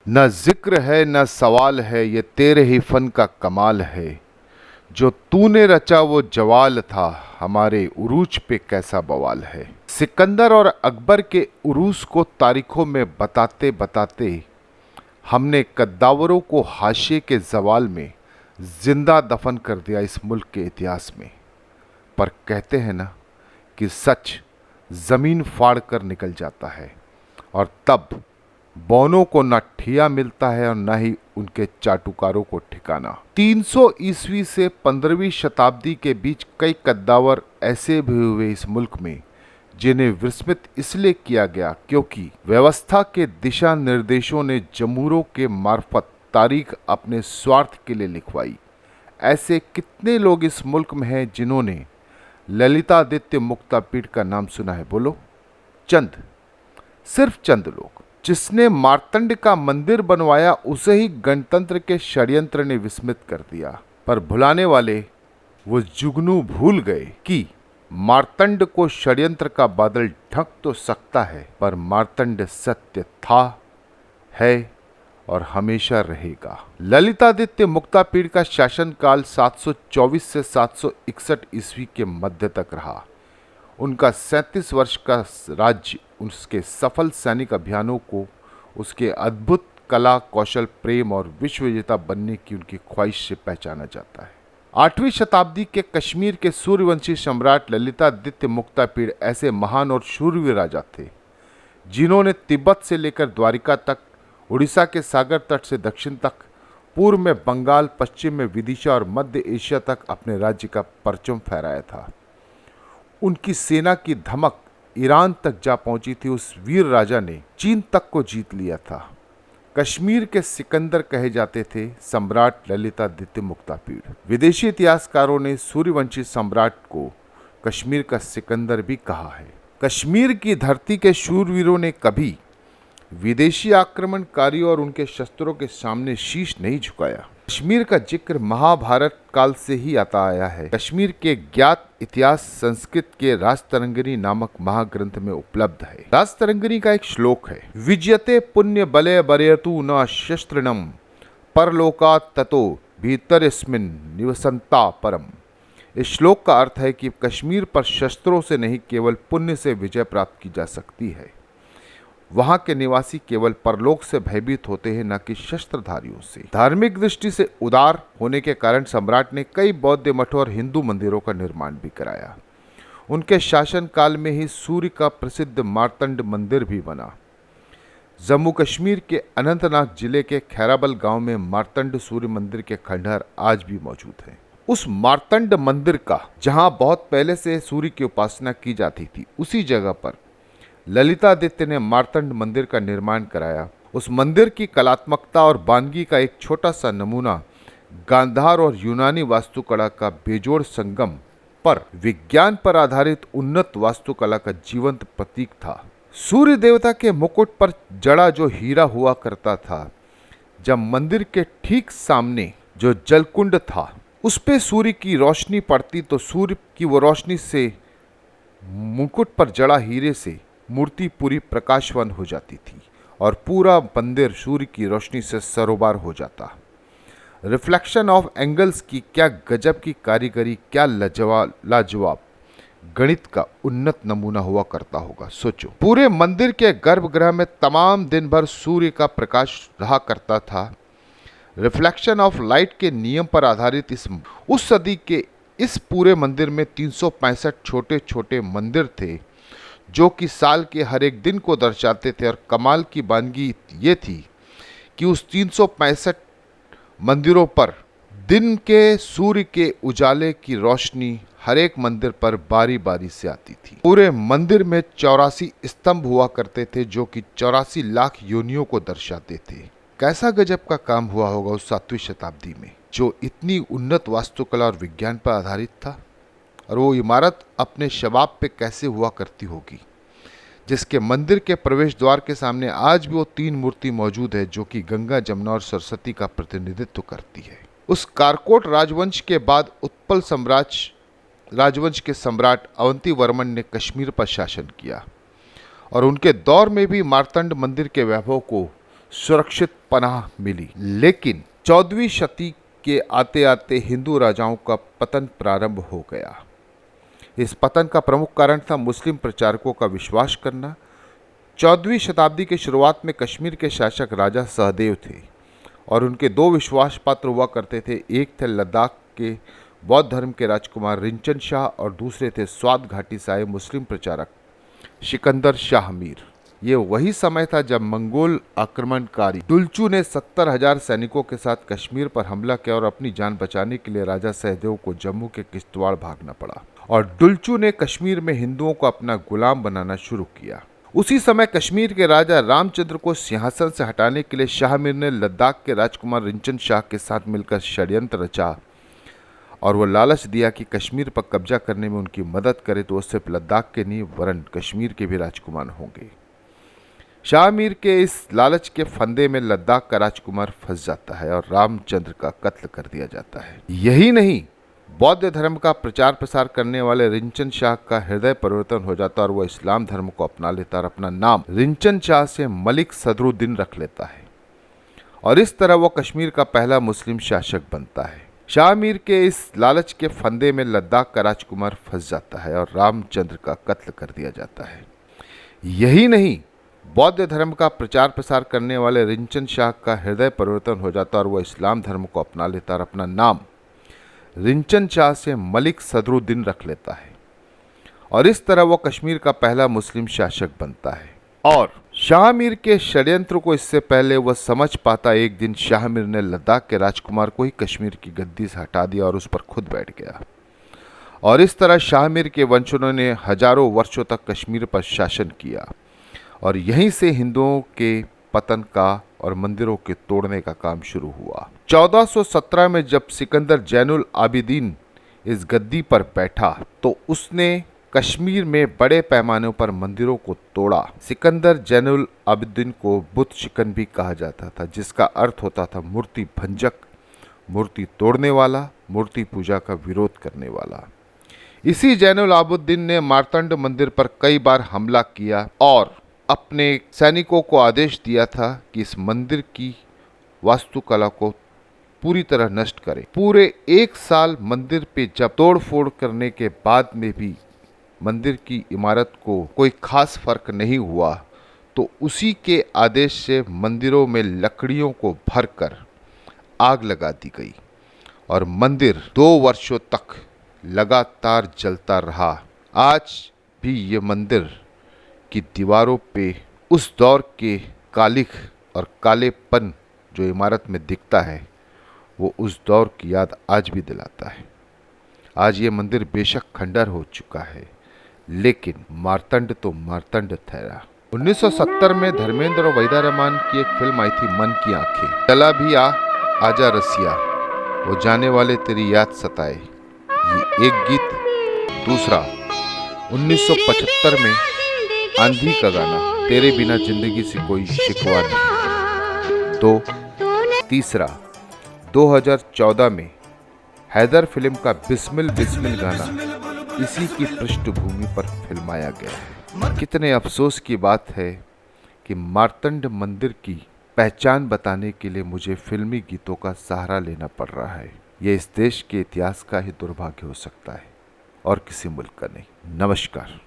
न जिक्र है न सवाल है, ये तेरे ही फन का कमाल है। जो तूने रचा वो जवाल था, हमारे उरूज पे कैसा बवाल है। सिकंदर और अकबर के उरूस को तारीखों में बताते बताते हमने कद्दावरों को हाशिए के जवाल में जिंदा दफन कर दिया इस मुल्क के इतिहास में। पर कहते हैं ना कि सच जमीन फाड़ कर निकल जाता है, और तब बौनों को न ठिया मिलता है और न ही उनके चाटुकारों को ठिकाना। 300 ईस्वी से 15वीं शताब्दी के बीच कई कद्दावर ऐसे भी हुए इस मुल्क में जिन्हें विस्मित इसलिए किया गया क्योंकि व्यवस्था के दिशा निर्देशों ने जमूरों के मार्फत तारीख अपने स्वार्थ के लिए लिखवाई। ऐसे कितने लोग इस मुल्क में हैं जिन्होंने ललितादित्य मुक्तापीठ का नाम सुना है? बोलो। चंद, सिर्फ चंद लोग। जिसने मार्तंड का मंदिर बनवाया उसे ही गणतंत्र के षड्यंत्र ने विस्मित कर दिया। पर भुलाने वाले वो जुगनू भूल गए कि मार्तंड को षड्यंत्र का बादल ढक तो सकता है, पर मार्तंड सत्य था, है और हमेशा रहेगा। ललितादित्य मुक्तापीठ का शासनकाल 724 से 761 ईस्वी के मध्य तक रहा। उनका 37 वर्ष का राज्य उसके सफल सैनिक अभियानों को, उसके अद्भुत कला कौशल, प्रेम और विश्व विजेता बनने की उनकी ख्वाहिश से पहचाना जाता है। 8वीं शताब्दी के कश्मीर के सूर्यवंशी सम्राट ललितादित्य मुक्तापीठ ऐसे महान और शूरवीर राजा थे जिन्होंने तिब्बत से लेकर द्वारिका तक, उड़ीसा के सागर तट से दक्षिण तक, पूर्व में बंगाल, पश्चिम में विदिशा और मध्य एशिया तक अपने राज्य का परचम फहराया था। उनकी सेना की धमक ईरान तक जा पहुंची थी। उस वीर राजा ने चीन तक को जीत लिया था। कश्मीर के सिकंदर कहे जाते थे सम्राट ललितादित्य मुक्तापीठ। विदेशी इतिहासकारों ने सूर्यवंशी सम्राट को कश्मीर का सिकंदर भी कहा है। कश्मीर की धरती के शूरवीरों ने कभी विदेशी आक्रमणकारियों और उनके शस्त्रों के सामने शीश नहीं झुकाया। कश्मीर का जिक्र महाभारत काल से ही आता आया है। कश्मीर के ज्ञात इतिहास संस्कृत के राजतरंगिणी नामक महाग्रंथ में उपलब्ध है। राजतरंगिणी का एक श्लोक है, विजयते पुण्य बले बरेतु न शस्त्रनम परलोकात् ततो भीतरस्मिन् निवसंता परम। इस श्लोक का अर्थ है कि कश्मीर पर शस्त्रों से नहीं, केवल पुण्य से विजय प्राप्त की जा सकती है। वहां के निवासी केवल परलोक से भयभीत होते हैं, न कि शस्त्रधारियों से। धार्मिक दृष्टि से उदार होने के कारण सम्राट ने कई बौद्ध मठों और हिंदू मंदिरों का निर्माण भी कराया। उनके शासनकाल में ही सूर्य का प्रसिद्ध मार्तंड मंदिर भी बना। जम्मू कश्मीर के अनंतनाग जिले के खैराबल गांव में मार्तंड सूर्य मंदिर के खंडहर आज भी मौजूद हैं। उस मार्तंड मंदिर का, जहां बहुत पहले से सूर्य की उपासना की जाती थी, उसी जगह पर ललितादित्य ने मार्तंड मंदिर का निर्माण कराया। उस मंदिर की कलात्मकता और बानगी का एक छोटा सा नमूना गांधार और यूनानी वास्तुकला का बेजोड़ संगम पर विज्ञान पर आधारित उन्नत वास्तुकला का जीवंत प्रतीक था। सूर्य देवता के मुकुट पर जड़ा जो हीरा हुआ करता था, जब मंदिर के ठीक सामने जो जलकुंड था उस पे सूर्य की रोशनी पड़ती तो सूर्य की वो रोशनी से मुकुट पर जड़ा हीरे से मूर्ति पूरी प्रकाशवान हो जाती थी और पूरा मंदिर सूर्य की रोशनी से सरोबार हो जाता। रिफ्लेक्शन ऑफ एंगल्स की क्या गजब की कारीगरी, क्या लाजवाब गणित का उन्नत नमूना हुआ करता होगा। सोचो, पूरे मंदिर के गर्भगृह में तमाम दिन भर सूर्य का प्रकाश रहा करता था। रिफ्लेक्शन ऑफ लाइट के नियम पर आधारित उस सदी के इस पूरे मंदिर में 365 छोटे छोटे मंदिर थे जो कि साल के हर एक दिन को दर्शाते थे। और कमाल की बानगी ये थी कि उस 365 मंदिरों पर दिन के सूर्य के उजाले की रोशनी हर एक मंदिर पर बारी बारी से आती थी। पूरे मंदिर में 84 स्तंभ हुआ करते थे जो कि 84 लाख योनियों को दर्शाते थे। कैसा गजब का काम हुआ होगा उस 7वीं शताब्दी में, जो इतनी उन्नत वास्तुकला और विज्ञान पर आधारित था। और वो इमारत अपने शबाब पे कैसे हुआ करती होगी, जिसके मंदिर के प्रवेश द्वार के सामने आज भी वो 3 मूर्ति मौजूद है जो कि गंगा, जमुना और सरस्वती का प्रतिनिधित्व करती है। उस कारकोट राजवंश के बाद उत्पल राजवंश के सम्राट अवंती वर्मन ने कश्मीर पर शासन किया और उनके दौर में भी मार्तंड मंदिर के वैभव को सुरक्षित पनाह मिली। लेकिन 14वीं शती के आते आते हिंदू राजाओं का पतन प्रारंभ हो गया। इस पतन का प्रमुख कारण था मुस्लिम प्रचारकों का विश्वास करना। 14वीं शताब्दी के शुरुआत में कश्मीर के शासक राजा सहदेव थे और उनके दो विश्वास पात्र हुआ करते थे। एक थे लद्दाख के बौद्ध धर्म के राजकुमार रिंचन शाह और दूसरे थे स्वात घाटी से आए मुस्लिम प्रचारक सिकंदर शाह मीर। ये वही समय था जब मंगोल आक्रमणकारी डुलचू ने 70,000 सैनिकों के साथ कश्मीर पर हमला किया और अपनी जान बचाने के लिए राजा सहदेव को जम्मू के किश्तवाड़ भागना पड़ा और डुलचू ने कश्मीर में हिंदुओं को अपना गुलाम बनाना शुरू किया। उसी समय कश्मीर के राजा रामचंद्र को सिंहासन से हटाने के लिए शाह मीर ने लद्दाख के राजकुमार रिंचन शाह के साथ मिलकर षड्यंत्र रचा और वो लालच दिया कि कश्मीर पर कब्जा करने में उनकी मदद करे तो वो सिर्फ लद्दाख के नहीं वरन कश्मीर के भी राजकुमार होंगे। शाह मीर के इस लालच के फंदे में लद्दाख का राजकुमार फंस जाता है और रामचंद्र का कत्ल कर दिया जाता है। यही नहीं, बौद्ध धर्म का प्रचार प्रसार करने वाले रिंचन शाह का हृदय परिवर्तन हो जाता है और वह इस्लाम धर्म को अपना लेता और अपना नाम रिंचन शाह से मलिक सदरुद्दीन रख लेता है और इस तरह वह कश्मीर का पहला मुस्लिम शासक बनता है। शाह मीर के इस लालच के फंदे में लद्दाख का राजकुमार फंस जाता है और रामचंद्र का कत्ल कर दिया जाता है। यही नहीं, बौद्ध धर्म का प्रचार प्रसार करने वाले रिंचन शाह का हृदय परिवर्तन हो जाता और वह इस्लाम धर्म को अपना लेता और अपना नाम रिंचन शाह से मलिक सदरुद्दीन रख लेता है और इस तरह वह कश्मीर का पहला मुस्लिम शासक बनता है। और शाह मीर के षड्यंत्र को इससे पहले वह समझ पाता, एक दिन शाह मीर ने लद्दाख के राजकुमार को ही कश्मीर की गद्दी से हटा दिया और उस पर खुद बैठ गया और इस तरह शाह मीर के वंशजों ने हजारों वर्षों तक कश्मीर पर शासन किया और यहीं से हिंदुओं के पतन का और मंदिरों के तोड़ने का काम शुरू हुआ। 1417 में जब सिकंदर जैनुल आबिदीन इस गद्दी पर बैठा तो उसने कश्मीर में बड़े पैमाने पर मंदिरों को तोड़ा। सिकंदर जैनुल आबिदीन को बुत शिकन भी कहा जाता था, जिसका अर्थ होता था मूर्ति भंजक, मूर्ति तोड़ने वाला, मूर्ति पूजा का विरोध करने वाला। इसी जैनुल आबिदीन ने मार्तंड मंदिर पर कई बार हमला किया और अपने सैनिकों को आदेश दिया था कि इस मंदिर की वास्तुकला को पूरी तरह नष्ट करें। पूरे 1 साल मंदिर पे जब तोड़फोड़ करने के बाद में भी मंदिर की इमारत को कोई खास फर्क नहीं हुआ तो उसी के आदेश से मंदिरों में लकड़ियों को भरकर आग लगा दी गई और मंदिर 2 वर्षों तक लगातार जलता रहा। आज भी ये मंदिर की दीवारों पे उस दौर के कालिख और कालेपन जो इमारत में दिखता है वो उस दौर की याद आज भी दिलाता है। आज ये मंदिर बेशक खंडर हो चुका है लेकिन मार्तंड तो मार्तंड ठहरा। 1970 में धर्मेंद्र और वहीदा रहमान की एक फिल्म आई थी मन की आंखें। चला भी आजा रसिया, वो जाने वाले तेरी याद सताए, ये एक गीत। दूसरा 1975 में आंधी का गाना तेरे बिना जिंदगी से कोई शिकवा नहीं। तो तीसरा 2014 में हैदर फिल्म का बिस्मिल बिस्मिल गाना इसी की पृष्ठभूमि पर फिल्माया गया है। कितने अफसोस की बात है कि मार्तंड मंदिर की पहचान बताने के लिए मुझे फिल्मी गीतों का सहारा लेना पड़ रहा है। यह इस देश के इतिहास का ही दुर्भाग्य हो सकता है और किसी मुल्क का नहीं। नमस्कार।